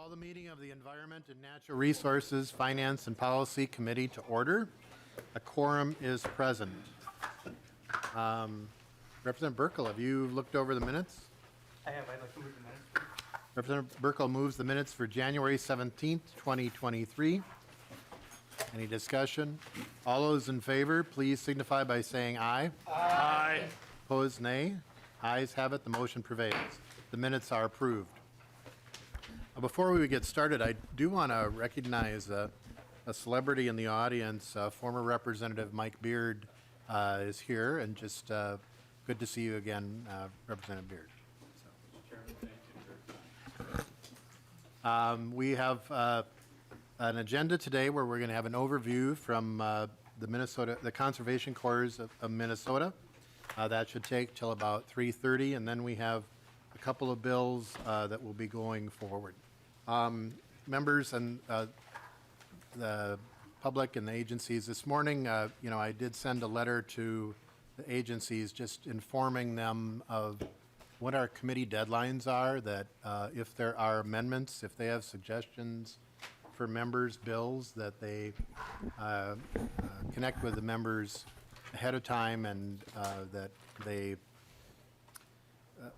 Call the meeting of the Environment and Natural Resources, Finance and Policy Committee to order. A quorum is present. Representative Burkel, have you looked over the minutes? I have. I'd like to move the minutes. Representative Burkel moves the minutes for January 17th, 2023. Any discussion? All those in favor, please signify by saying aye. Aye. Opposed, nay. Ayes have it. The motion prevails. The minutes are approved. Before we get started, I do want to recognize a celebrity in the audience. Former Representative Mike Beard is here, and just good to see you again, Representative Beard. We have an agenda today where we're going to have an overview from the Conservation Corps of Minnesota. That should take till about 3:30, and then we have a couple of bills that will be going forward. Members and the public and the agencies this morning, I did send a letter to the agencies just informing them of what our committee deadlines are, that if there are amendments, if they have suggestions for members' bills, that they connect with the members ahead of time, and that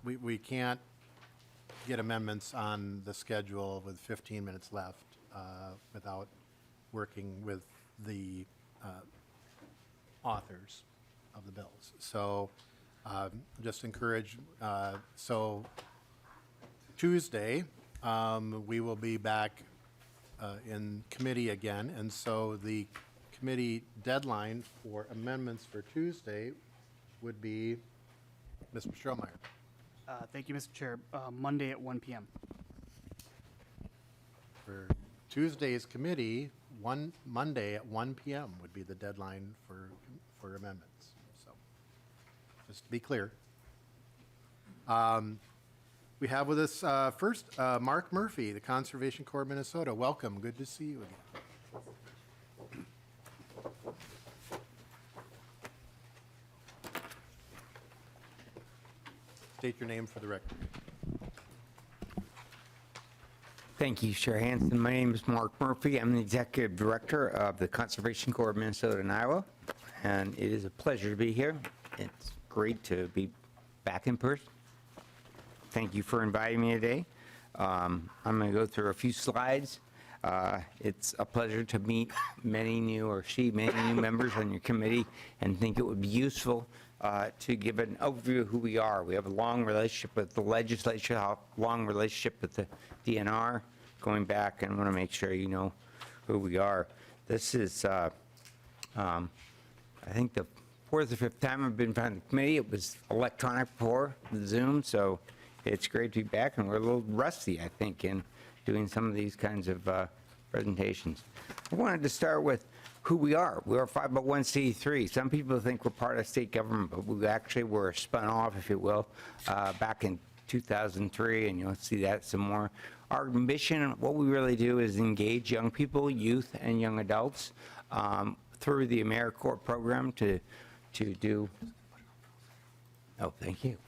we can't get amendments on the schedule with 15 minutes left without working with the authors of the bills. So just encourage, so Tuesday we will be back in committee again, and so the committee deadline for amendments for Tuesday would be Mr. Strohmeyer. Thank you, Mr. Chair. Monday at 1 p.m. For Tuesday's committee, Monday at 1 p.m. would be the deadline for amendments. So, just to be clear. We have with us first Mark Murphy, the Conservation Corps of Minnesota. Welcome. Good to see you again. State your name for the record. Thank you, Chair Hansen. My name is Mark Murphy. I'm the Executive Director of the Conservation Corps of Minnesota and Iowa, and it is a pleasure to be here. It's great to be back in person. Thank you for inviting me today. I'm going to go through a few slides. It's a pleasure to meet many new members on your committee, and think it would be useful to give an overview of who we are. We have a long relationship with the legislature, a long relationship with the DNR going back, and I want to make sure you know who we are. This is, I think, the fourth or fifth time I've been in front of the committee. It was electronic before, the Zoom, so it's great to be back, and we're a little rusty, I think, in doing some of these kinds of presentations. I wanted to start with who we are. We are 501c3. Some people think we're part of state government, but we actually were spun off, if you will, back in 2003, and you'll see that some more. Our mission, what we really do is engage young people, youth, and young adults through the AmeriCorps program to do, oh, thank you,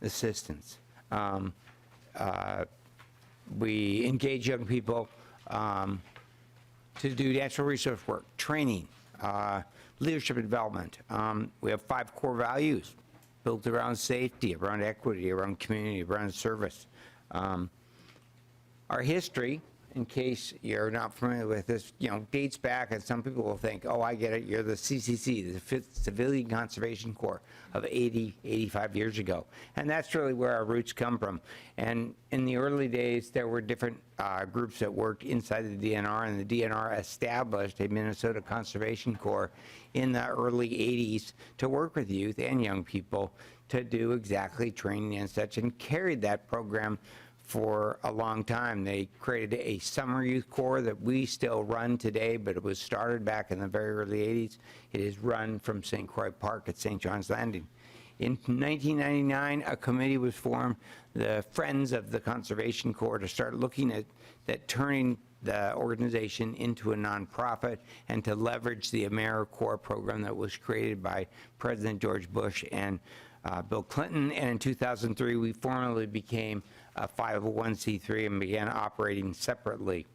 assistance. We engage young people to do natural resource work, training, leadership and development. We have 5 core values built around safety, around equity, around community, around service. Our history, in case you're not familiar with this, dates back, and some people will think, oh, I get it, you're the CCC, the 5th Civilian Conservation Corps of 85 years ago. And that's really where our roots come from. And in the early days, there were different groups that worked inside the DNR, and the DNR established a Minnesota Conservation Corps in the early 80s to work with youth and young people to do exactly training and such, and carried that program for a long time. They created a summer youth corps that we still run today, but it was started back in the very early 80s. It is run from St. Croix Park at St. John's Landing. In 1999, a committee was formed, the Friends of the Conservation Corps, to start looking at turning the organization into a nonprofit and to leverage the AmeriCorps program that was created by President George Bush and Bill Clinton, and in 2003, we formally became a 501c3 and began operating separately.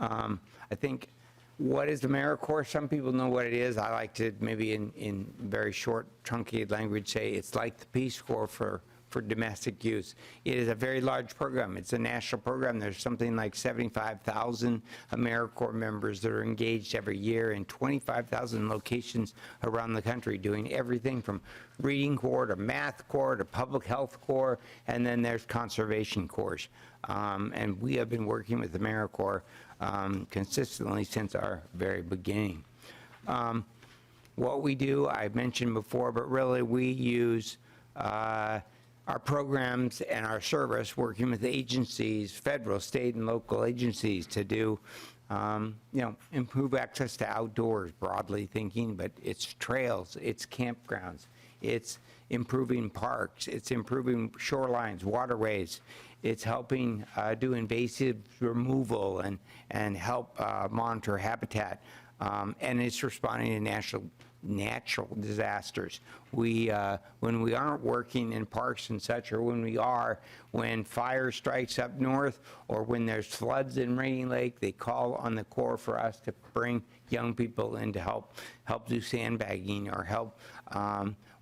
I think, what is AmeriCorps? Some people know what it is. I like to, maybe in very short, truncated language, say it's like the Peace Corps for domestic use. It is a very large program. It's a national program. There's something like 75,000 AmeriCorps members that are engaged every year in 25,000 locations around the country, doing everything from reading corps to math corps to public health corps, and then there's conservation corps. And we have been working with AmeriCorps consistently since our very beginning. What we do, I mentioned before, but really we use our programs and our service working with agencies, federal, state, and local agencies to do, improve access to outdoors, broadly thinking, but it's trails, it's campgrounds, it's improving parks, it's improving shorelines, waterways, it's helping do invasive removal and help monitor habitat, and it's responding to natural disasters. When we aren't working in parks and such, or when we are, when fire strikes up north, or when there's floods in Rainy Lake, they call on the Corps for us to bring young people in to help do sandbagging, or help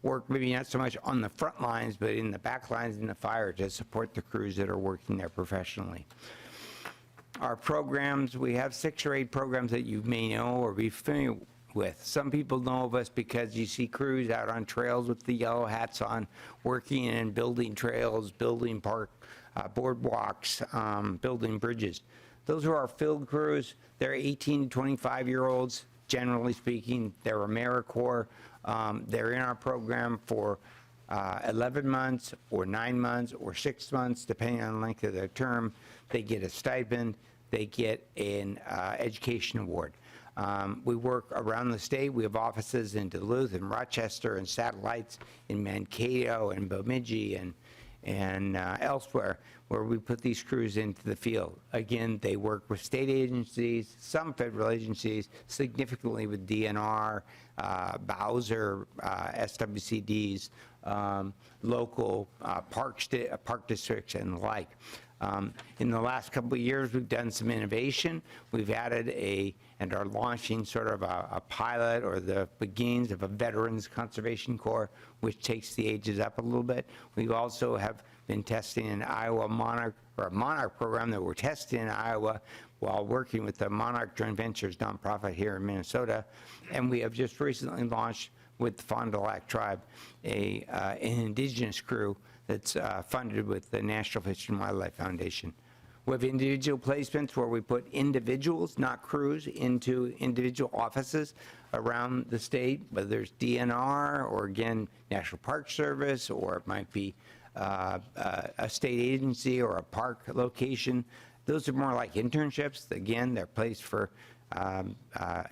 work maybe not so much on the front lines, but in the back lines in the fire to support the crews that are working there professionally. Our programs, we have 6 or 8 programs that you may know or be familiar with. Some people know of us because you see crews out on trails with the yellow hats on, working and building trails, building boardwalks, building bridges. Those are our field crews. They're 18 to 25-year-olds, generally speaking. They're AmeriCorps. They're in our program for 11 months or 9 months or 6 months, depending on the length of their term. They get a stipend. They get an education award. We work around the state. We have offices in Duluth and Rochester and satellites in Mankato and Bemidji and elsewhere, where we put these crews into the field. Again, they work with state agencies, some federal agencies, significantly with DNR, Bowser, SWCDs, local park districts and the like. In the last couple of years, we've done some innovation. We've added and are launching sort of a pilot or the beginnings of a Veterans Conservation Corps, which takes the ages up a little bit. We also have been testing an Iowa Monarch, or a Monarch program that we're testing in Iowa while working with the Monarch Joint Ventures nonprofit here in Minnesota. And we have just recently launched with the Fond du Lac Tribe an indigenous crew that's funded with the National Fish and Wildlife Foundation. We have individual placements where we put individuals, not crews, into individual offices around the state, whether there's DNR or, again, National Park Service, or it might be a state agency or a park location. Those are more like internships. Again, they're placed for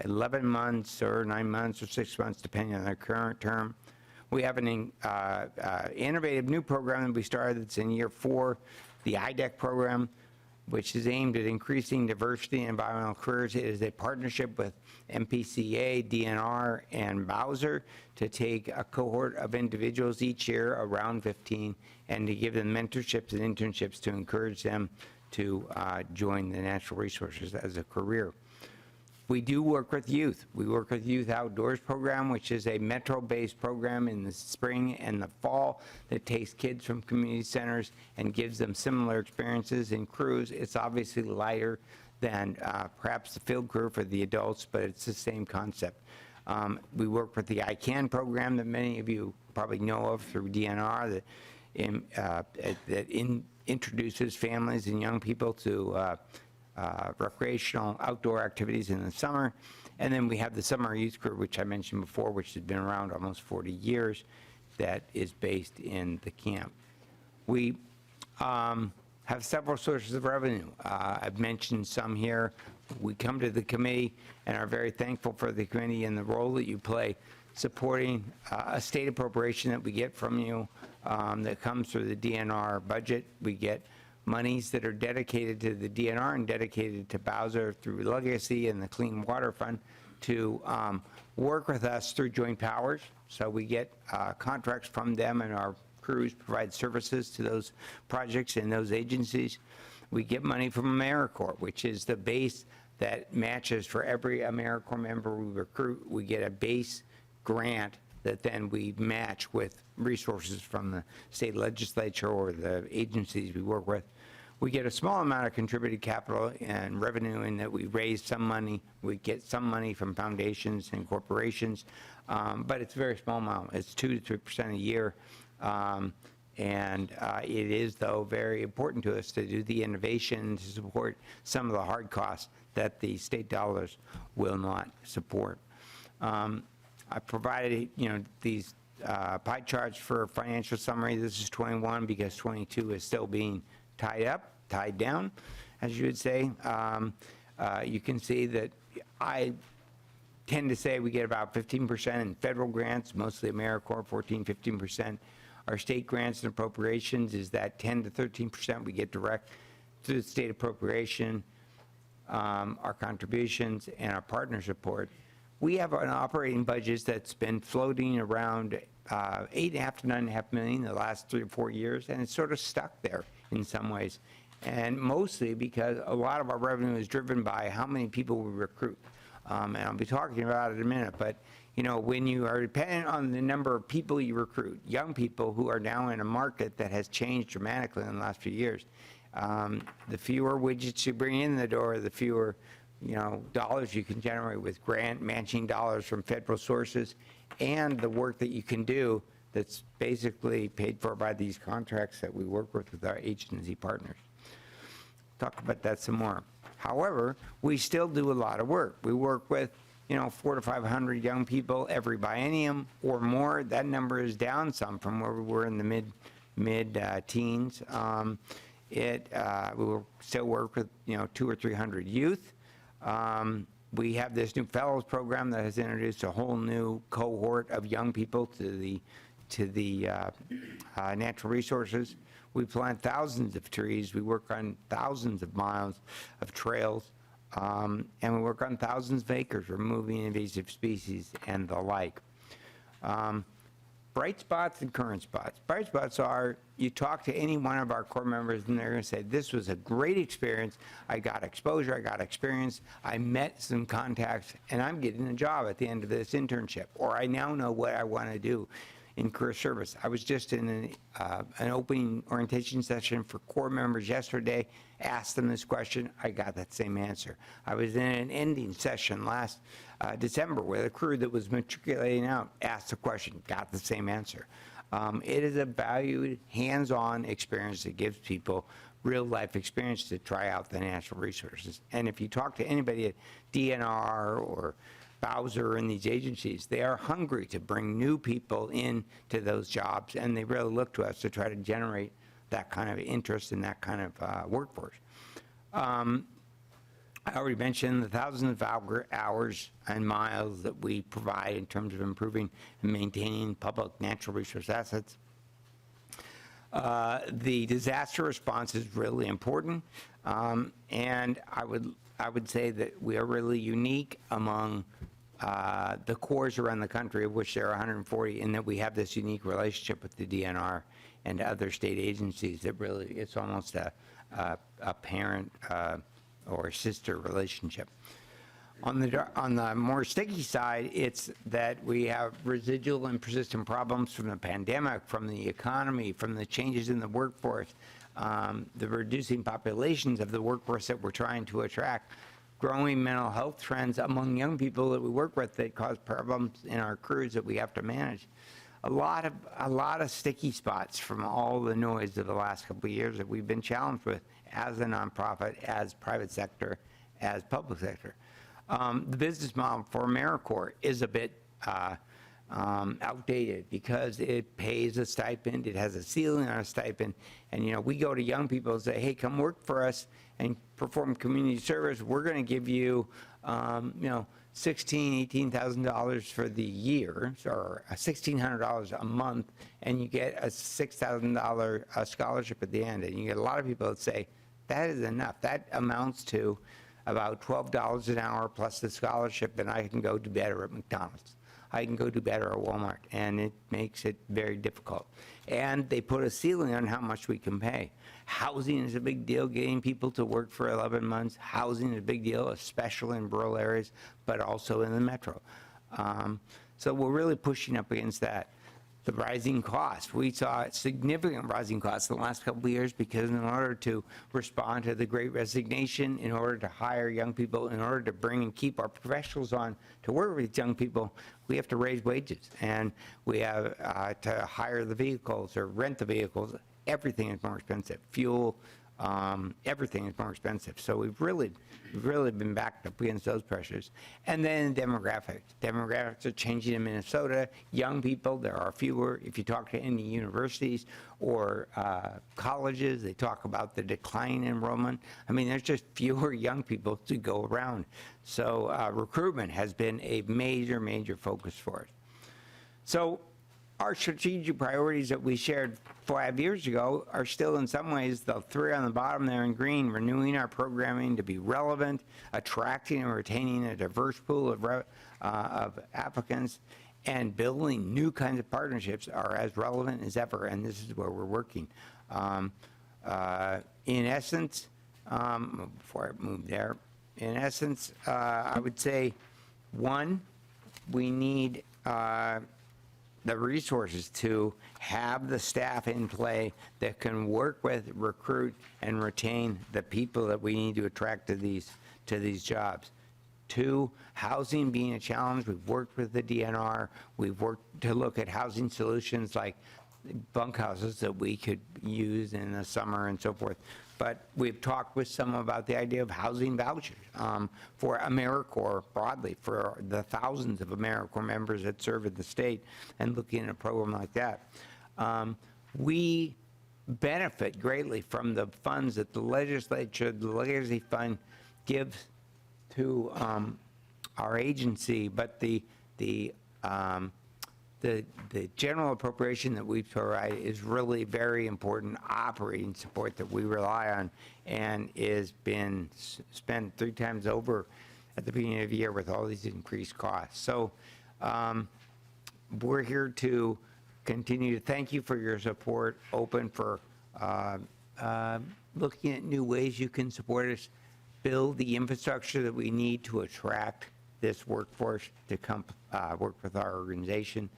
11 months or 9 months or 6 months, depending on their current term. We have an innovative new program that we started that's in year 4, the IDEC program, which is aimed at increasing diversity in environmental careers. It is a partnership with MPCA, DNR, and Bowser to take a cohort of individuals each year, around 15, and to give them mentorships and internships to encourage them to join the natural resources as a career. We do work with youth. We work with Youth Outdoors program, which is a metro-based program in the spring and the fall that takes kids from community centers and gives them similar experiences in crews. It's obviously lighter than perhaps the field crew for the adults, but it's the same concept. We work with the ICANN program that many of you probably know of through DNR that introduces families and young people to recreational outdoor activities in the summer. And then we have the Summer Youth Crew, which I mentioned before, which has been around almost 40 years, that is based in the camp. We have several sources of revenue. I've mentioned some here. We come to the committee and are very thankful for the committee and the role that you play supporting a state appropriation that we get from you that comes through the DNR budget. We get monies that are dedicated to the DNR and dedicated to Bowser through Legacy and the Clean Water Fund to work with us through joint powers. So we get contracts from them, and our crews provide services to those projects and those agencies. We get money from AmeriCorps, which is the base that matches for every AmeriCorps member we recruit. We get a base grant that then we match with resources from the state legislature or the agencies we work with. We get a small amount of contributed capital and revenue in that we raise some money. We get some money from foundations and corporations, but it's a very small amount. It's 2 to 3% a year. It is, though, very important to us to do the innovation to support some of the hard costs that the state dollars will not support. I provided, these pie charts for financial summary. This is 21 because 22 is still being tied down, as you would say. You can see that I tend to say we get about 15% in federal grants, mostly AmeriCorps, 15%. Our state grants and appropriations is that 10 to 13% we get direct through the state appropriation, our contributions, and our partner support. We have an operating budget that's been floating around 8.5 to 9.5 million the last 3 or 4 years, and it's sort of stuck there in some ways. And mostly because a lot of our revenue is driven by how many people we recruit. And I'll be talking about it in a minute, but when you are dependent on the number of people you recruit, young people who are now in a market that has changed dramatically in the last few years, the fewer widgets you bring in the door, the fewer dollars you can generate with grant matching dollars from federal sources, and the work that you can do that's basically paid for by these contracts that we work with our agency partners. Talk about that some more. However, we still do a lot of work. We work with 400 to 500 young people every biennium or more. That number is down some from where we were in the mid-teens. We will still work with 200 or 300 youth. We have this new fellows program that has introduced a whole new cohort of young people to the natural resources. We plant thousands of trees. We work on thousands of miles of trails, and we work on thousands of acres, removing invasive species and the like. Bright spots and current spots. Bright spots are, you talk to any one of our core members and they're going to say, this was a great experience. I got exposure, I got experience, I met some contacts, and I'm getting a job at the end of this internship, or I now know what I want to do in career service. I was just in an opening orientation session for core members yesterday, asked them this question, I got that same answer. I was in an ending session last December where the crew that was matriculating out asked the question, got the same answer. It is a valued, hands-on experience that gives people real-life experience to try out the natural resources. And if you talk to anybody at DNR or Bowser and these agencies, they are hungry to bring new people into those jobs, and they really look to us to try to generate that kind of interest in that kind of workforce. I already mentioned the thousands of hours and miles that we provide in terms of improving and maintaining public natural resource assets. The disaster response is really important, and I would say that we are really unique among the corps around the country, of which there are 140, in that we have this unique relationship with the DNR and other state agencies that really, it's almost a parent or sister relationship. On the more sticky side, it's that we have residual and persistent problems from the pandemic, from the economy, from the changes in the workforce, the reducing populations of the workforce that we're trying to attract, growing mental health trends among young people that we work with that cause problems in our crews that we have to manage. A lot of sticky spots from all the noise of the last couple of years that we've been challenged with as a nonprofit, as private sector, as public sector. The business model for AmeriCorps is a bit outdated because it pays a stipend, it has a ceiling on a stipend, and we go to young people and say, hey, come work for us and perform community service. We're going to give you, $18,000 for the year, or $1,600 a month, and you get a $6,000 scholarship at the end. And you get a lot of people that say, that is enough. That amounts to about $12 an hour plus the scholarship, and I can go do better at McDonald's. I can go do better at Walmart, and it makes it very difficult. And they put a ceiling on how much we can pay. Housing is a big deal, getting people to work for 11 months. Housing is a big deal, especially in rural areas, but also in the metro. So we're really pushing up against that. The rising costs. We saw significant rising costs in the last couple of years because in order to respond to the Great Resignation, in order to hire young people, in order to bring and keep our professionals on to work with young people, we have to raise wages. And we have to hire the vehicles or rent the vehicles. Everything is more expensive. Fuel, everything is more expensive. So we've really been backed up against those pressures. And then demographics. Demographics are changing in Minnesota. Young people, there are fewer. If you talk to any universities or colleges, they talk about the decline in enrollment. I mean, there's just fewer young people to go around. So recruitment has been a major, major focus for us. So our strategic priorities that we shared 5 years ago are still in some ways the three on the bottom there in green: renewing our programming to be relevant, attracting and retaining a diverse pool of applicants, and building new kinds of partnerships are as relevant as ever, and this is where we're working. In essence, before I move there, in essence, I would say, one, we need the resources to have the staff in play that can work with, recruit, and retain the people that we need to attract to these jobs. Two, housing being a challenge. We've worked with the DNR. We've worked to look at housing solutions like bunkhouses that we could use in the summer and so forth. But we've talked with some about the idea of housing vouchers for AmeriCorps broadly, for the thousands of AmeriCorps members that serve in the state, and looking at a program like that. We benefit greatly from the funds that the legislature, the Legacy Fund, gives to our agency, but the general appropriation that we provide is really very important operating support that we rely on, and is been spent 3 times over at the beginning of the year with all these increased costs. So we're here to continue to thank you for your support, open for looking at new ways you can support us, build the infrastructure that we need to attract this workforce to come work with our organization.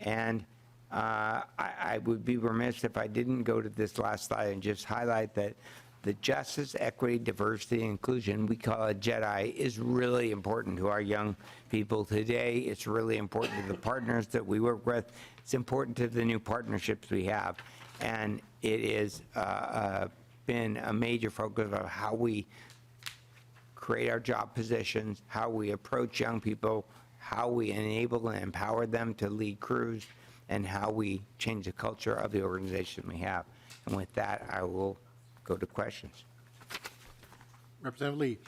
And I would be remiss if I didn't go to this last slide and just highlight that the justice, equity, diversity, and inclusion, we call it JEDI, is really important to our young people today. It's really important to the partners that we work with. It's important to the new partnerships we have. And it is been a major focus of how we create our job positions, how we approach young people, how we enable and empower them to lead crews, and how we change the culture of the organization we have. And with that, I will go to questions. Representative Lee.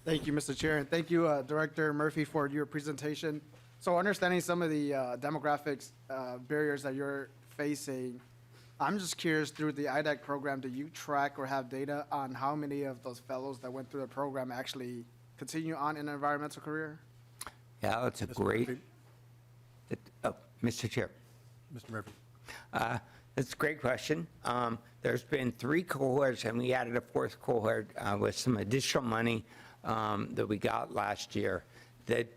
Thank you, Mr. Chair, and thank you, Director Murphy, for your presentation. So understanding some of the demographics barriers that you're facing, I'm just curious, through the IDAC program, do you track or have data on how many of those fellows that went through the program actually continue on in an environmental career? Yeah, that's a Mr. great, Murphy. Mr. Chair. Mr. Murphy. That's a great question. There's been 3 cohorts, and we added a 4th cohort with some additional money that we got last year. That,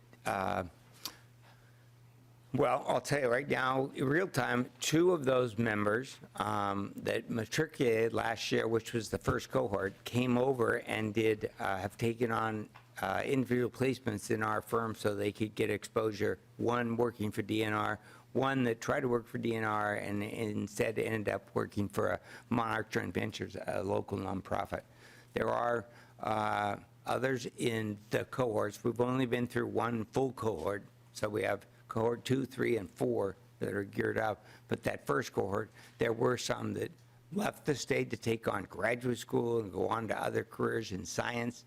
well, I'll tell you right now, in real time, 2 of those members that matriculated last year, which was the first cohort, came over and did have taken on individual placements in our firm so they could get exposure. One working for DNR, one that tried to work for DNR and instead ended up working for a Monarch Joint Ventures, a local nonprofit. There are others in the cohorts. We've only been through 1 full cohort, so we have cohort 2, 3, and 4 that are geared up. But that first cohort, there were some that left the state to take on graduate school and go on to other careers in science,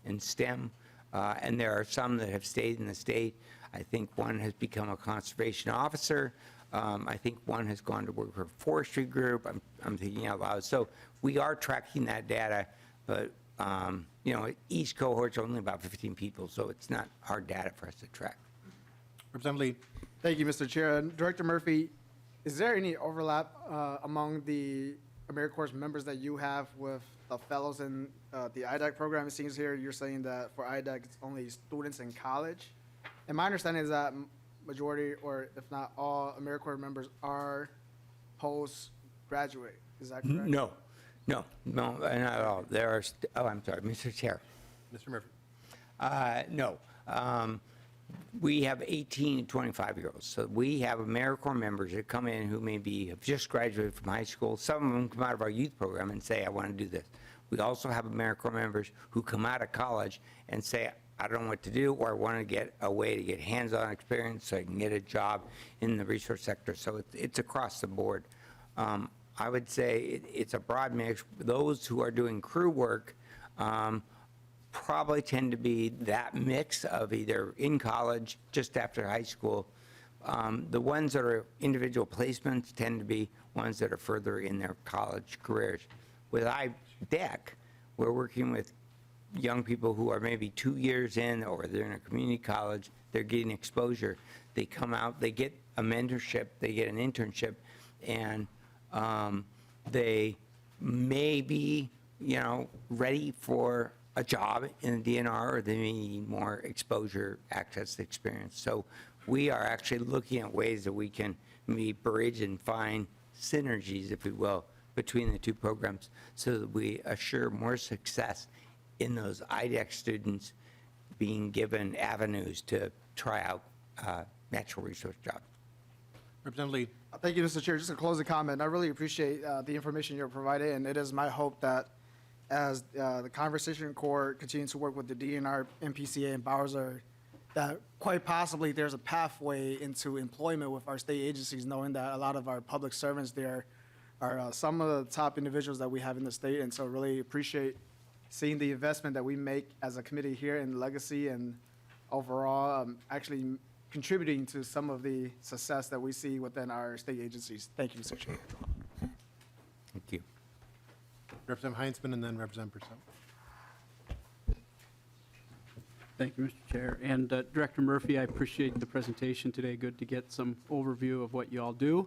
in STEM, and there are some that have stayed in the state. I think one has become a conservation officer. I think one has gone to work for a forestry group. I'm thinking out loud. So we are tracking that data, but each cohort's only about 15 people, so it's not hard data for us to track. Representative Lee. Thank you, Mr. Chair. And Director Murphy, is there any overlap among the AmeriCorps members that you have with the fellows in the IDAC program? It seems here you're saying that for IDAC, it's only students in college. And my understanding is that majority, or if not all, AmeriCorps members are postgraduate. Is that correct? No, not at all. There are, I'm sorry, Mr. Chair. Mr. Murphy. No. We have 18 and 25-year-olds. So we have AmeriCorps members that come in who maybe have just graduated from high school. Some of them come out of our youth program and say, I want to do this. We also have AmeriCorps members who come out of college and say, I don't know what to do, or I want to get a way to get hands-on experience so I can get a job in the resource sector. So it's across the board. I would say it's a broad mix. Those who are doing crew work probably tend to be that mix of either in college, just after high school. The ones that are individual placements tend to be ones that are further in their college careers. With IDEC, we're working with young people who are maybe 2 years in, or they're in a community college, they're getting exposure. They come out, they get a mentorship, they get an internship, and they may be, ready for a job in the DNR, or they may need more exposure, access, experience. So we are actually looking at ways that we can maybe bridge and find synergies, if we will, between the two programs so that we assure more success in those IDEX students being given avenues to try out natural resource jobs. Representative Lee. Thank you, Mr. Chair. Just to close the comment, I really appreciate the information you're providing, and it is my hope that as the Conversation Corps continues to work with the DNR, MPCA, and Bowser, that quite possibly there's a pathway into employment with our state agencies, knowing that a lot of our public servants there are some of the top individuals that we have in the state, and so really appreciate seeing the investment that we make as a committee here in legacy and overall actually contributing to some of the success that we see within our state agencies. Thank you, Mr. Chair. Thank you. Representative Heinzman and then Representative Purcell. Thank you, Mr. Chair. And Director Murphy, I appreciate the presentation today. Good to get some overview of what you all do.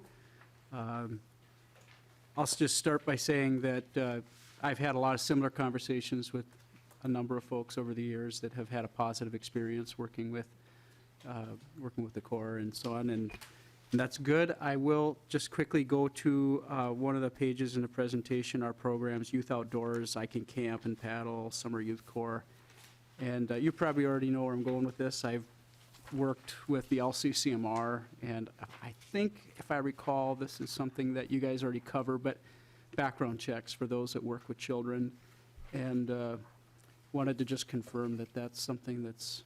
I'll just start by saying that I've had a lot of similar conversations with a number of folks over the years that have had a positive experience working with the Corps and so on, and that's good. I will just quickly go to one of the pages in the presentation, our programs, Youth Outdoors, I Can Camp and Paddle, Summer Youth Corps. And you probably already know where I'm going with this. I've worked with the LCCMR, and I think, if I recall, this is something that you guys already cover, but background checks for those that work with children. And wanted to just confirm that that's something that's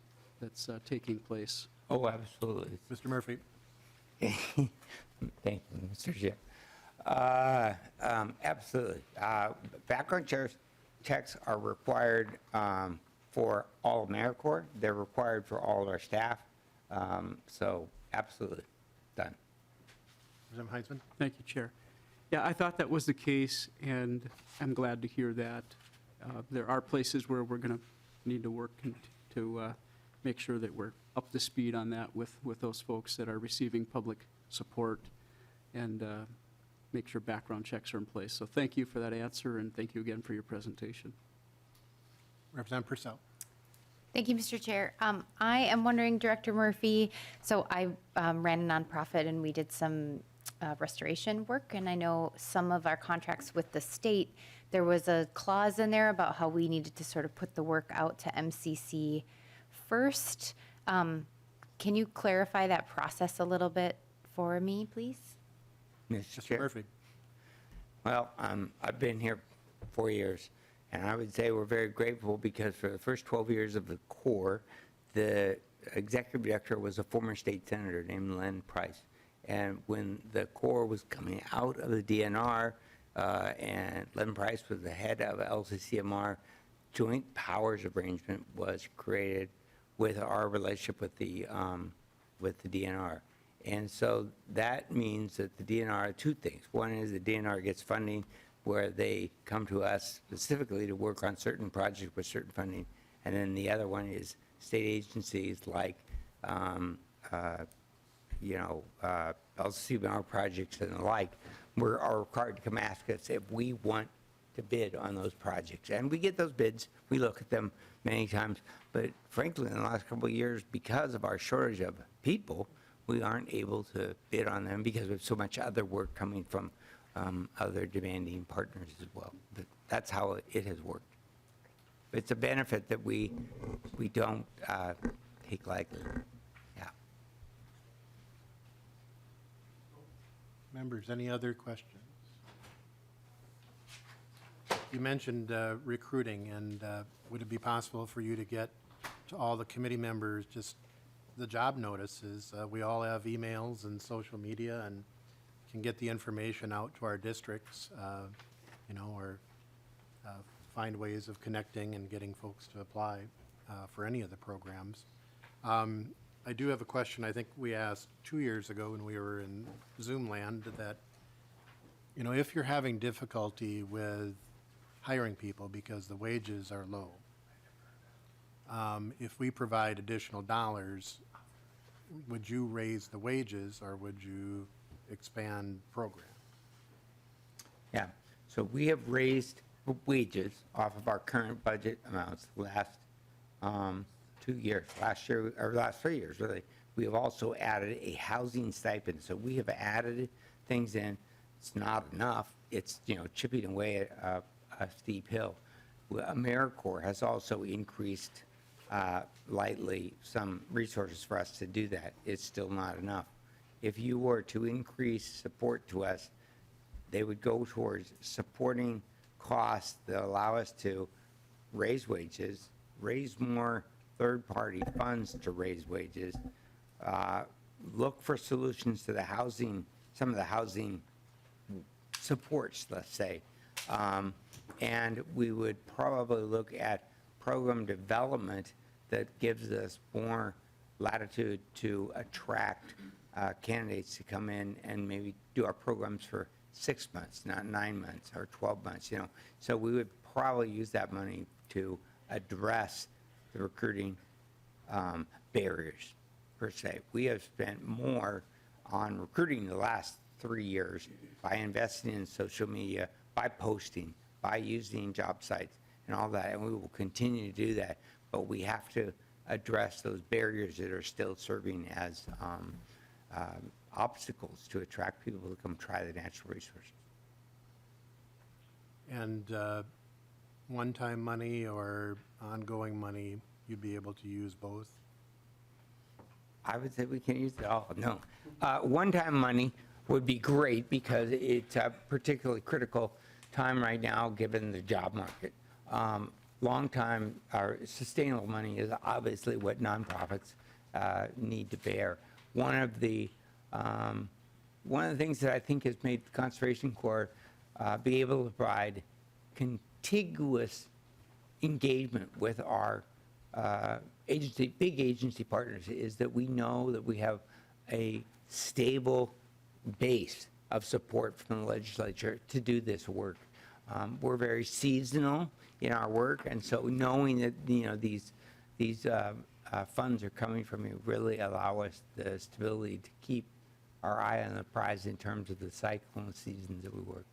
taking place. Oh, absolutely. Mr. Murphy. Thank you, Mr. Chair. Absolutely. Background checks are required for all AmeriCorps. They're required for all our staff. So absolutely, done. Representative Heinzman. Thank you, Chair. Yeah, I thought that was the case, and I'm glad to hear that. There are places where we're going to need to work to make sure that we're up to speed on that with those folks that are receiving public support, and make sure background checks are in place. So thank you for that answer, and thank you again for your presentation. Representative Purcell. Thank you, Mr. Chair. I am wondering, Director Murphy, so I ran a nonprofit and we did some restoration work, and I know some of our contracts with the state, there was a clause in there about how we needed to sort of put the work out to MCC first. Can you clarify that process a little bit for me, please? Mr. Mr. Chair. Murphy. Well, I've been here 4 years, and I would say we're very grateful because for the first 12 years of the Corps, the executive director was a former state senator named Len Price. And when the Corps was coming out of the DNR, and Len Price was the head of LCCMR, joint powers arrangement was created with our relationship with the DNR. And so that means that the DNR, two things. One is the DNR gets funding where they come to us specifically to work on certain projects with certain funding. And then the other one is state agencies like, LCMR projects and the like, are required to come ask us if we want to bid on those projects. And we get those bids, we look at them many times, but frankly, in the last couple of years, because of our shortage of people, we aren't able to bid on them because we have so much other work coming from other demanding partners as well. But that's how it has worked. It's a benefit that we don't take lightly. Yeah. Members, any other questions? You mentioned recruiting, and would it be possible for you to get to all the committee members just the job notices? We all have emails and social media and can get the information out to our districts, or find ways of connecting and getting folks to apply for any of the programs. I do have a question I think we asked 2 years ago when we were in Zoom land that, if you're having difficulty with hiring people because the wages are low, if we provide additional dollars, would you raise the wages or would you expand program? Yeah, so we have raised wages off of our current budget amounts the last 2 years, last 3 years, really. We have also added a housing stipend, so we have added things in. It's not enough. It's, chipping away at a steep hill. AmeriCorps has also increased lightly some resources for us to do that. It's still not enough. If you were to increase support to us, they would go towards supporting costs that allow us to raise wages, raise more third-party funds to raise wages, look for solutions to the housing, some of the housing supports, let's say. And we would probably look at program development that gives us more latitude to attract candidates to come in and maybe do our programs for 6 months, not 9 months or 12 months, So we would probably use that money to address the recruiting barriers, per se. We have spent more on recruiting the last 3 years by investing in social media, by posting, by using job sites and all that, and we will continue to do that. But we have to address those barriers that are still serving as obstacles to attract people to come try the natural resources. And one-time money or ongoing money, you'd be able to use both? I would say we can use it all. No. One-time money would be great because it's a particularly critical time right now given the job market. Long-time or sustainable money is obviously what nonprofits need to bear. One of the things that I think has made the Conservation Corps be able to provide contiguous engagement with our big agency partners is that we know that we have a stable base of support from the legislature to do this work. We're very seasonal in our work, and so knowing that these funds are coming from you really allow us the stability to keep our eye on the prize in terms of the cycle and seasons that we work.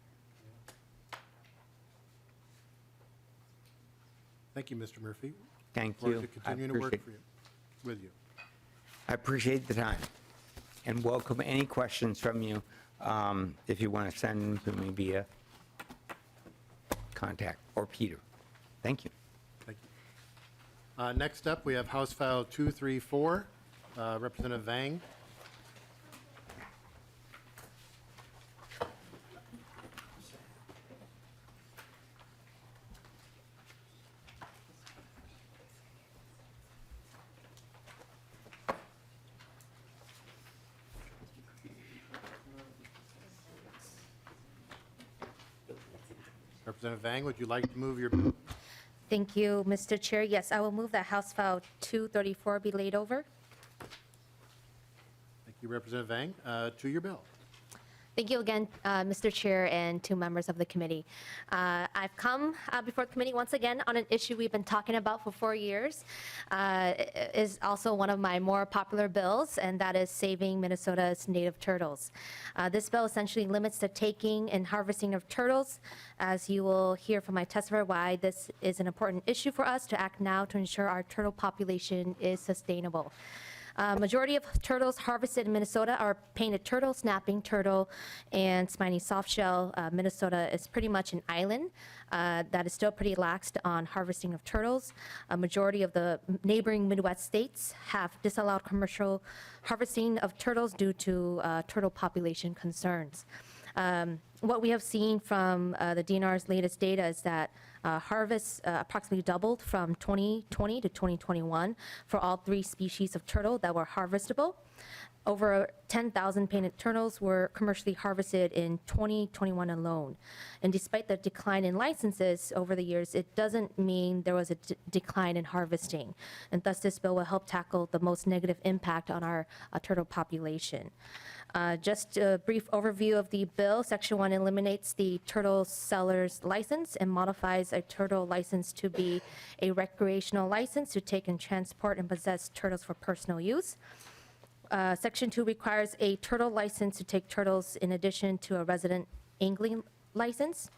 Thank you, Mr. Murphy. Thank Look you. forward to continuing to work with you. I appreciate the time and welcome any questions from you if you want to send them to me via contact or Peter. Thank you. Thank you. Next up, we have House File 234, Representative Vang. Representative Vang, would you like to move your bill? Thank you, Mr. Chair. Yes, I will move that House File 234 be laid over. Thank you, Representative Vang. To your bill. Thank you again, Mr. Chair, and to members of the committee. I've come before the committee once again on an issue we've been talking about for 4 years. It is also one of my more popular bills, and that is saving Minnesota's native turtles. This bill essentially limits the taking and harvesting of turtles. As you will hear from my testifier, why this is an important issue for us to act now to ensure our turtle population is sustainable. Majority of turtles harvested in Minnesota are painted turtle, snapping turtle, and spiny softshell. Minnesota is pretty much an island that is still pretty lax on harvesting of turtles. A majority of the neighboring Midwest states have disallowed commercial harvesting of turtles due to turtle population concerns. What we have seen from the DNR's latest data is that harvests approximately doubled from 2020 to 2021 for all 3 species of turtle that were harvestable. Over 10,000 painted turtles were commercially harvested in 2021 alone. And despite the decline in licenses over the years, it doesn't mean there was a decline in harvesting. And thus, this bill will help tackle the most negative impact on our turtle population. Just a brief overview of the bill. Section 1 eliminates the turtle seller's license and modifies a turtle license to be a recreational license to take and transport and possess turtles for personal use. Section 2 requires a turtle license to take turtles in addition to a resident angling license.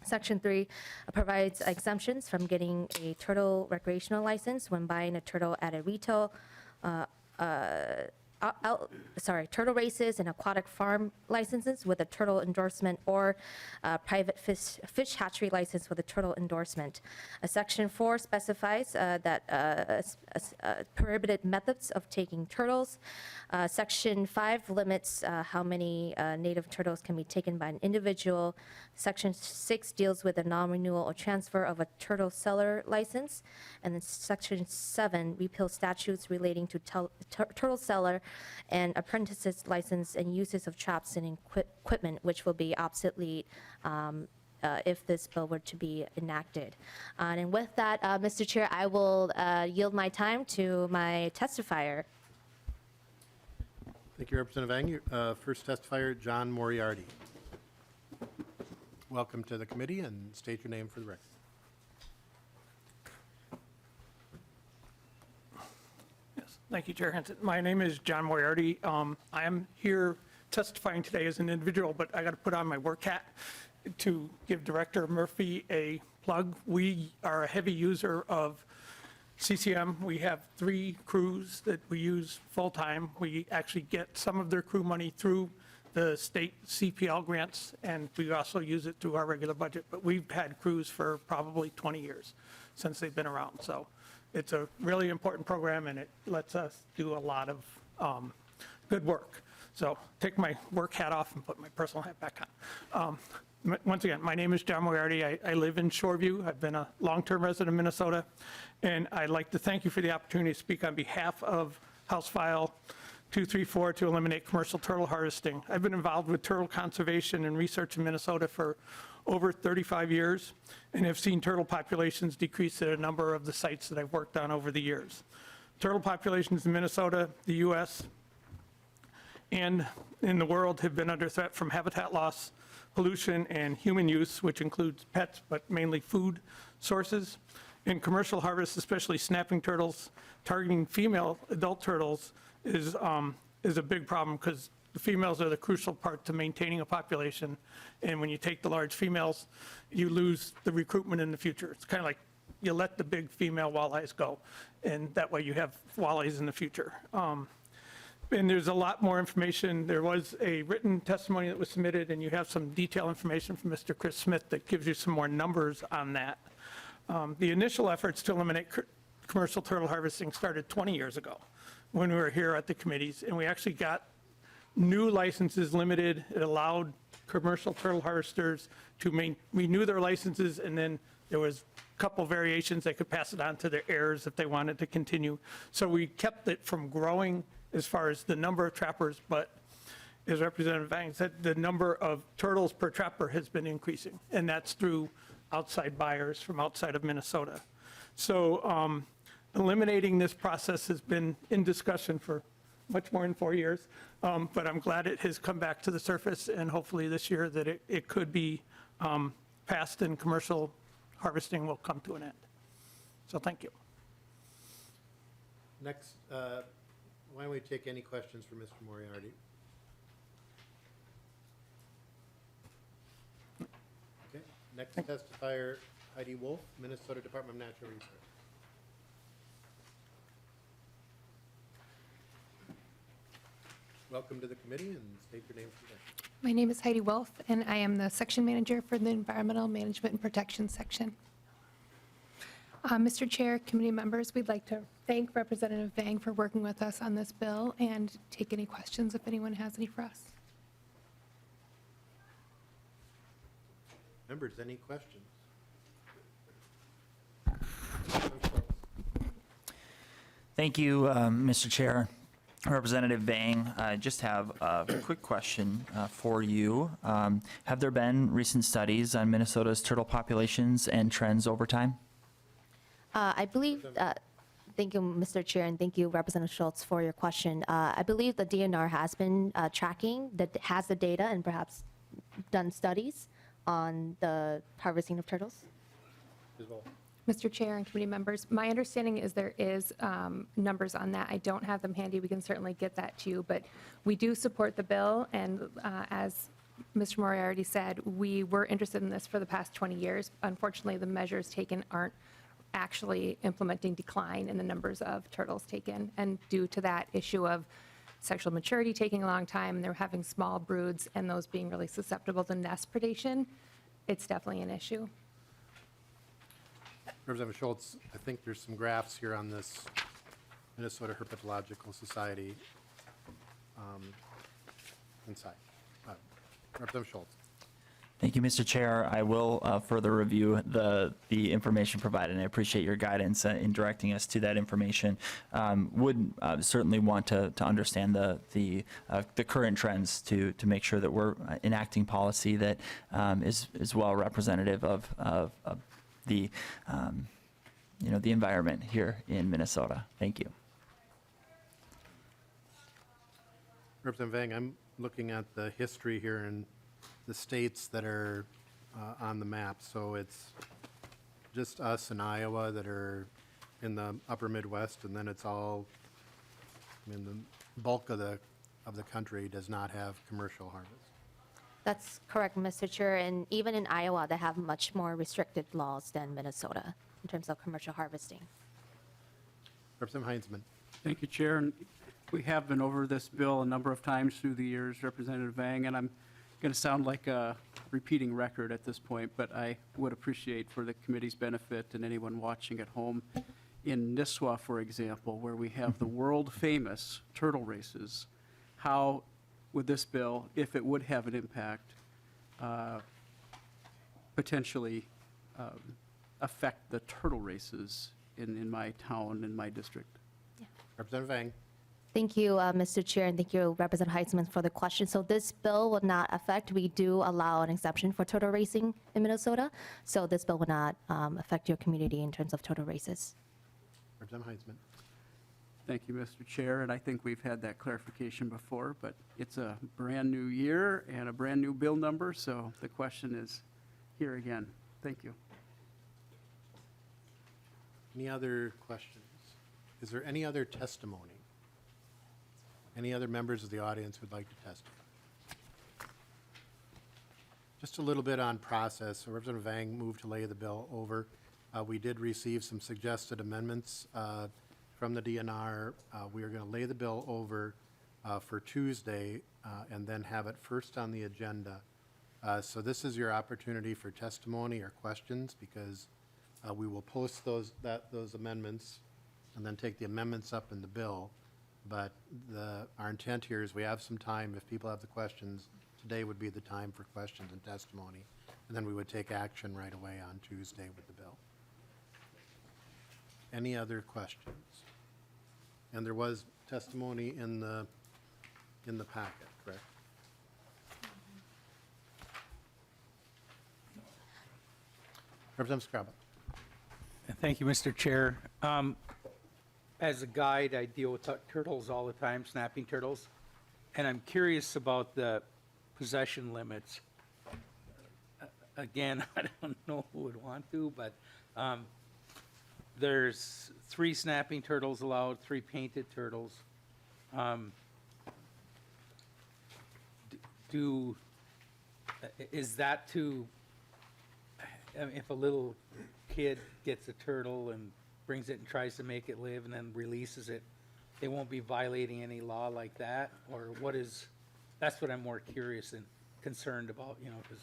Section 3 provides exemptions from getting a turtle recreational license when buying a turtle at a retail turtle races and aquatic farm licenses with a turtle endorsement or private fish hatchery license with a turtle endorsement. Section 4 specifies that prohibited methods of taking turtles. Section 5 limits how many native turtles can be taken by an individual. Section 6 deals with the non-renewal or transfer of a turtle seller license. And then Section 7 repeals statutes relating to turtle seller and apprentices license and uses of traps and equipment, which will be obsolete if this bill were to be enacted. And with that, Mr. Chair, I will yield my time to my testifier. Thank you, Representative Vang. First testifier, John Moriarty. Welcome to the committee, and state your name for the record. Yes, thank you, Chair Henson. My name is John Moriarty. I am here testifying today as an individual, but I got to put on my work hat to give Director Murphy a plug. We are a heavy user of CCM. We have 3 crews that we use full-time. We actually get some of their crew money through the state CPL grants, and we also use it through our regular budget. But we've had crews for probably 20 years since they've been around. So it's a really important program, and it lets us do a lot of good work. So take my work hat off and put my personal hat back on. Once again, my name is John Moriarty. I live in Shoreview. I've been a long-term resident of Minnesota, and I'd like to thank you for the opportunity to speak on behalf of House File 234 to eliminate commercial turtle harvesting. I've been involved with turtle conservation and research in Minnesota for over 35 years and have seen turtle populations decrease at a number of the sites that I've worked on over the years. Turtle populations in Minnesota, the U.S., and in the world have been under threat from habitat loss, pollution, and human use, which includes pets, but mainly food sources. In commercial harvests, especially snapping turtles, targeting female adult turtles is a big problem because the females are the crucial part to maintaining a population. And when you take the large females, you lose the recruitment in the future. It's kind of like you let the big female walleyes go, and that way you have walleyes in the future. And there's a lot more information. There was a written testimony that was submitted, and you have some detailed information from Mr. Chris Smith that gives you some more numbers on that. The initial efforts to eliminate commercial turtle harvesting started 20 years ago when we were here at the committees, and we actually got new licenses limited. It allowed commercial turtle harvesters to renew their licenses, and then there was a couple variations. They could pass it on to their heirs if they wanted to continue. So we kept it from growing as far as the number of trappers, but as Representative Vang said, the number of turtles per trapper has been increasing, and that's through outside buyers from outside of Minnesota. So eliminating this process has been in discussion for much more than 4 years. But I'm glad it has come back to the surface, and hopefully this year that it could be passed and commercial harvesting will come to an end. So thank you. Next, why don't we take any questions for Mr. Moriarty? Okay, next testifier, Heidi Wolf, Minnesota Department of Natural Resources. Welcome to the committee and state your name for the record. My name is Heidi Wolf, and I am the section manager for the Environmental Management and Protection section. Mr. Chair, committee members, we'd like to thank Representative Vang for working with us on this bill and take any questions if anyone has any for us. Members, any questions? Thank you, Mr. Chair. Representative Vang, I just have a quick question for you. Have there been recent studies on Minnesota's turtle populations and trends over time? I believe, thank you, Mr. Chair, and thank you, Representative Schultz, for your question. I believe the DNR has been tracking, has the data and perhaps done studies on the harvesting of turtles. Ms. Wolf. Mr. Chair and committee members, my understanding is there is numbers on that. I don't have them handy. We can certainly get that to you, but we do support the bill, and as Mr. Moriarty said, we were interested in this for the past 20 years. Unfortunately, the measures taken aren't actually implementing decline in the numbers of turtles taken, and due to that issue of sexual maturity taking a long time, and they're having small broods, and those being really susceptible to nest predation, it's definitely an issue. Representative Schultz, I think there's some graphs here on this Minnesota Herpetological Society inside. Representative Schultz. Thank you, Mr. Chair. I will further review the information provided, and I appreciate your guidance in directing us to that information. Would certainly want to understand the current trends to make sure that we're enacting policy that is well representative of the the environment here in Minnesota. Thank you. Representative Vang, I'm looking at the history here in the states that are on the map. So it's just us in Iowa that are in the upper Midwest, and then it's all, I mean, the bulk of the country does not have commercial harvest. That's correct, Mr. Chair, and even in Iowa, they have much more restricted laws than Minnesota in terms of commercial harvesting. Representative Heinzman. Thank you, Chair. And we have been over this bill a number of times through the years, Representative Vang, and I'm going to sound like a repeating record at this point, but I would appreciate, for the committee's benefit and anyone watching at home, in Nisswa, for example, where we have the world-famous turtle races, how would this bill, if it would have an impact, potentially affect the turtle races in my town, in my district? Representative Vang. Thank you, Mr. Chair, and thank you, Representative Heitzman, for the question. So this bill will not affect, we do allow an exception for turtle racing in Minnesota, so this bill will not affect your community in terms of turtle races. Representative Heinzman. Thank you, Mr. Chair, and I think we've had that clarification before, but it's a brand-new year and a brand-new bill number, so the question is here again. Thank you. Any other questions? Is there any other testimony? Any other members of the audience would like to testify? Just a little bit on process. So Representative Vang moved to lay the bill over. We did receive some suggested amendments from the DNR. We are going to lay the bill over for Tuesday and then have it first on the agenda. So this is your opportunity for testimony or questions, because we will post those amendments and then take the amendments up in the bill. But our intent here is we have some time. If people have the questions, today would be the time for questions and testimony. And then we would take action right away on Tuesday with the bill. Any other questions? And there was testimony in the packet, correct? Representative Scrabble. Thank you, Mr. Chair. as a guide, I deal with turtles all the time, snapping turtles, and I'm curious about the possession limits. Again, I don't know who would want to, but there's 3 snapping turtles allowed, 3 painted turtles. Is that to, I mean, if a little kid gets a turtle and brings it and tries to make it live and then releases it, they won't be violating any law like that? Or what is, that's what I'm more curious and concerned about, you know, because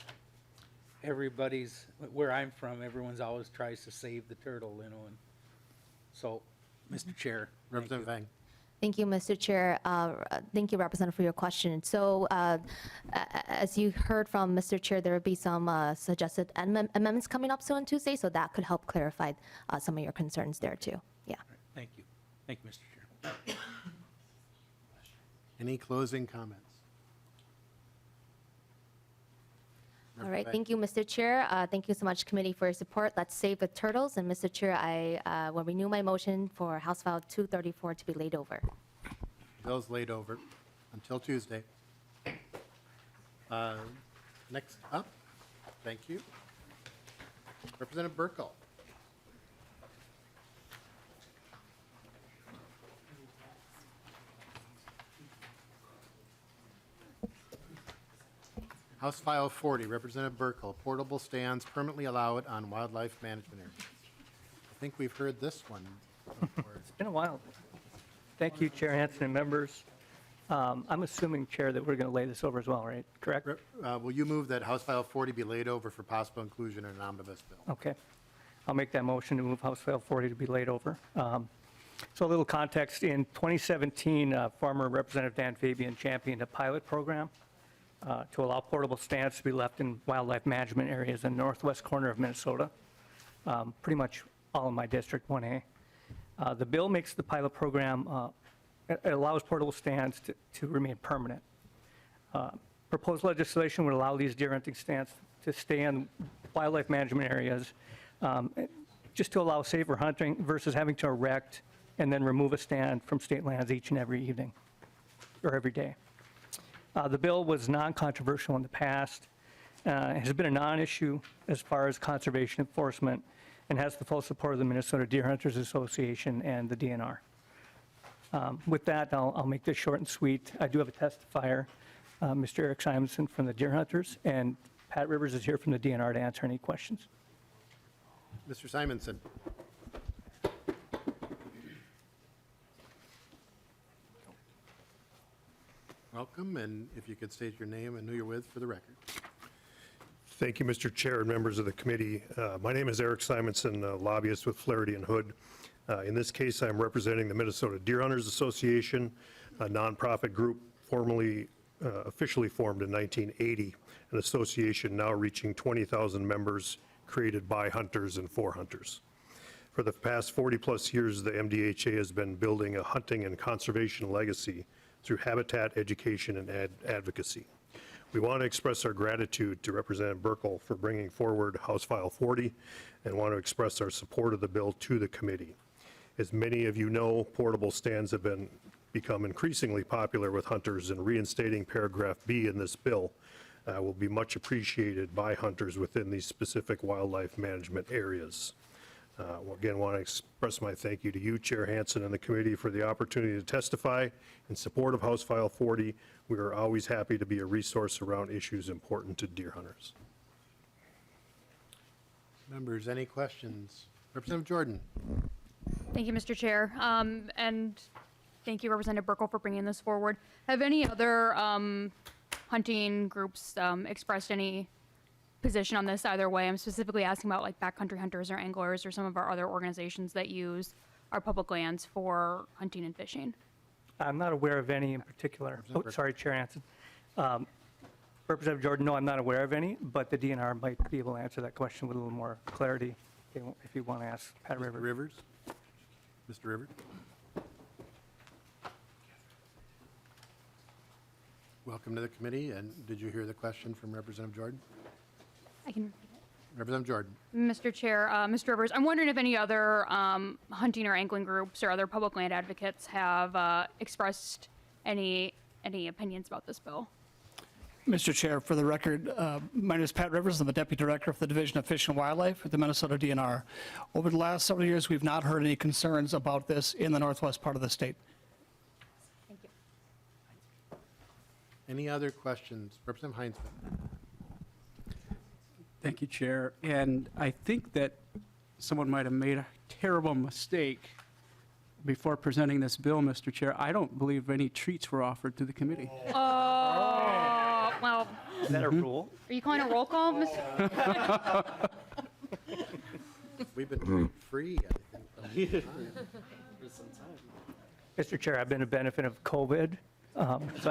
everybody's, where I'm from, everyone's always tries to save the turtle, you know, and so, Mr. Chair. thank Representative you. Vang. Thank you, Mr. Chair. Thank you, Representative, for your question. So as you heard from Mr. Chair, there will be some suggested amendments coming up soon on Tuesday, so that could help clarify some of your concerns there too. Yeah. Thank you. Thank you, Mr. Chair. Any closing comments? All right, thank you, Mr. Chair. Thank you so much, committee, for your support. Let's save the turtles. And Mr. Chair, I will renew my motion for House File 234 to be laid over. Bill's laid over until Tuesday. Next up, thank you. Representative Burkel. House File 40, Representative Burkel, portable stands permanently allowed on wildlife management areas. I think we've heard this one before. It's been a while. Thank you, Chair Hansen and members. I'm assuming, Chair, that we're going to lay this over as well, right? Correct? Will you move that House File 40 be laid over for possible inclusion in an omnibus bill? Okay. I'll make that motion to move House File 40 to be laid over. So a little context. In 2017, former Representative Dan Fabian championed a pilot program to allow portable stands to be left in wildlife management areas in the northwest corner of Minnesota, pretty much all of my District 1A. The bill makes the pilot program, it allows portable stands to remain permanent. Proposed legislation would allow these deer hunting stands to stay in wildlife management areas, just to allow safer hunting versus having to erect and then remove a stand from state lands each and every evening or every day. The bill was non-controversial in the past, has been a non-issue as far as conservation enforcement, and has the full support of the Minnesota Deer Hunters Association and the DNR. With that, I'll make this short and sweet. I do have a testifier, Mr. Eric Simonson from the Deer Hunters, and Pat Rivers is here from the DNR to answer any questions. Mr. Simonson. Welcome, and if you could state your name and who you're with for the record. Thank you, Mr. Chair and members of the committee. My name is Eric Simonson, a lobbyist with Flaherty and Hood. In this case, I'm representing the Minnesota Deer Hunters Association, a nonprofit group officially formed in 1980, an association now reaching 20,000 members, created by hunters and for hunters. For the past 40-plus years, the MDHA has been building a hunting and conservation legacy through habitat, education, and advocacy. We want to express our gratitude to Representative Burkel for bringing forward House File 40 and want to express our support of the bill to the committee. As many of you know, portable stands have become increasingly popular with hunters, and reinstating paragraph B in this bill will be much appreciated by hunters within these specific wildlife management areas. Again, want to express my thank you to you, Chair Hansen, and the committee for the opportunity to testify in support of House File 40. We are always happy to be a resource around issues important to deer hunters. Members, any questions? Representative Jordan. Thank you, Mr. Chair. And thank you, Representative Burkel, for bringing this forward. Have any other hunting groups expressed any position on this either way? I'm specifically asking about like backcountry hunters or anglers or some of our other organizations that use our public lands for hunting and fishing. I'm not aware of any in particular. Oh, sorry, Chair Hansen. Representative Jordan, no, I'm not aware of any, but the DNR might be able to answer that question with a little more clarity if you want to ask Pat Mr. Rivers. Rivers. Mr. Rivers. Welcome to the committee, and did you hear the question from Representative Jordan? I can. Representative Jordan. Mr. Chair, Mr. Rivers, I'm wondering if any other hunting or angling groups or other public land advocates have expressed any opinions about this bill. Mr. Chair, for the record, my name is Pat Rivers. I'm the Deputy Director of the Division of Fish and Wildlife at the Minnesota DNR. Over the last several years, we've not heard any concerns about this in the northwest part of the state. Thank you. Any other questions? Representative Heinzman. Thank you, Chair. And I think that someone might have made a terrible mistake before presenting this bill, Mr. Chair. I don't believe any treats were offered to the committee. Oh, well, Is that a rule? are you calling a roll call, Mr.? We've been free, I think. Mr. Chair, I've been a benefit of COVID, so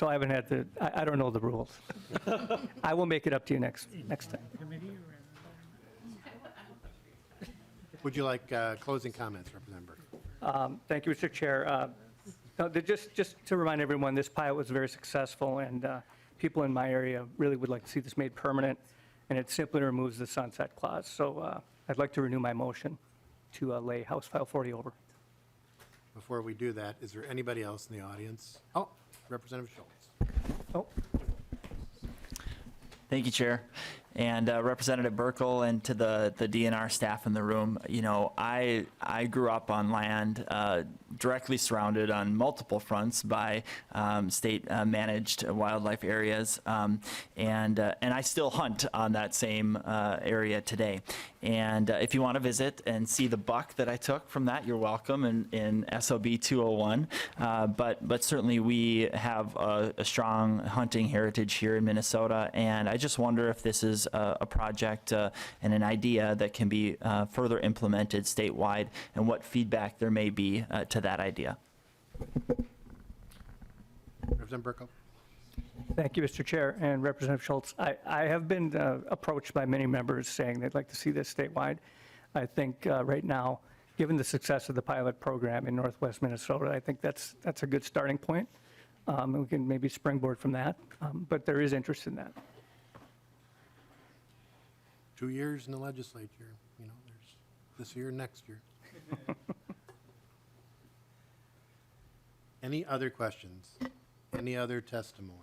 I haven't had to, I don't know the rules. I will make it up to you next time. Would you like closing comments, Representative Burkel? Thank you, Mr. Chair. No, just to remind everyone, this pilot was very successful, and people in my area really would like to see this made permanent, and it simply removes the sunset clause. So I'd like to renew my motion to lay House File 40 over. Before we do that, is there anybody else in the audience? Oh, Representative Schultz. Oh. Thank you, Chair. And Representative Burkel and to the DNR staff in the room, you know, I grew up on land directly surrounded on multiple fronts by state managed wildlife areas, and I still hunt on that same area today. And if you want to visit and see the buck that I took from that, you're welcome in SOB 201. But certainly we have a strong hunting heritage here in Minnesota, and I just wonder if this is a project and an idea that can be further implemented statewide, and what feedback there may be to that idea. Representative Burkel. Thank you, Mr. Chair and Representative Schultz. I have been approached by many members saying they'd like to see this statewide. I think right now, given the success of the pilot program in northwest Minnesota, I think that's a good starting point. And we can maybe springboard from that, but there is interest in that. 2 years in the legislature, you know, there's this year, next year. Any other questions? Any other testimony?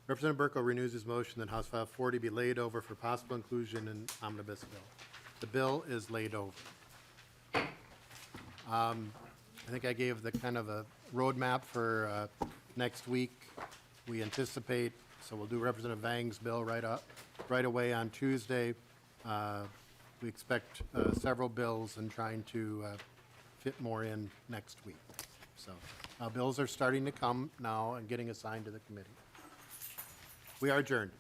Representative Burkel renews his motion that House File 40 be laid over for possible inclusion in omnibus bill. The bill is laid over. I think I gave the kind of a roadmap for next week. We anticipate, so we'll do Representative Vang's bill right away on Tuesday. We expect several bills and trying to fit more in next week. So bills are starting to come now and getting assigned to the committee. We are adjourned.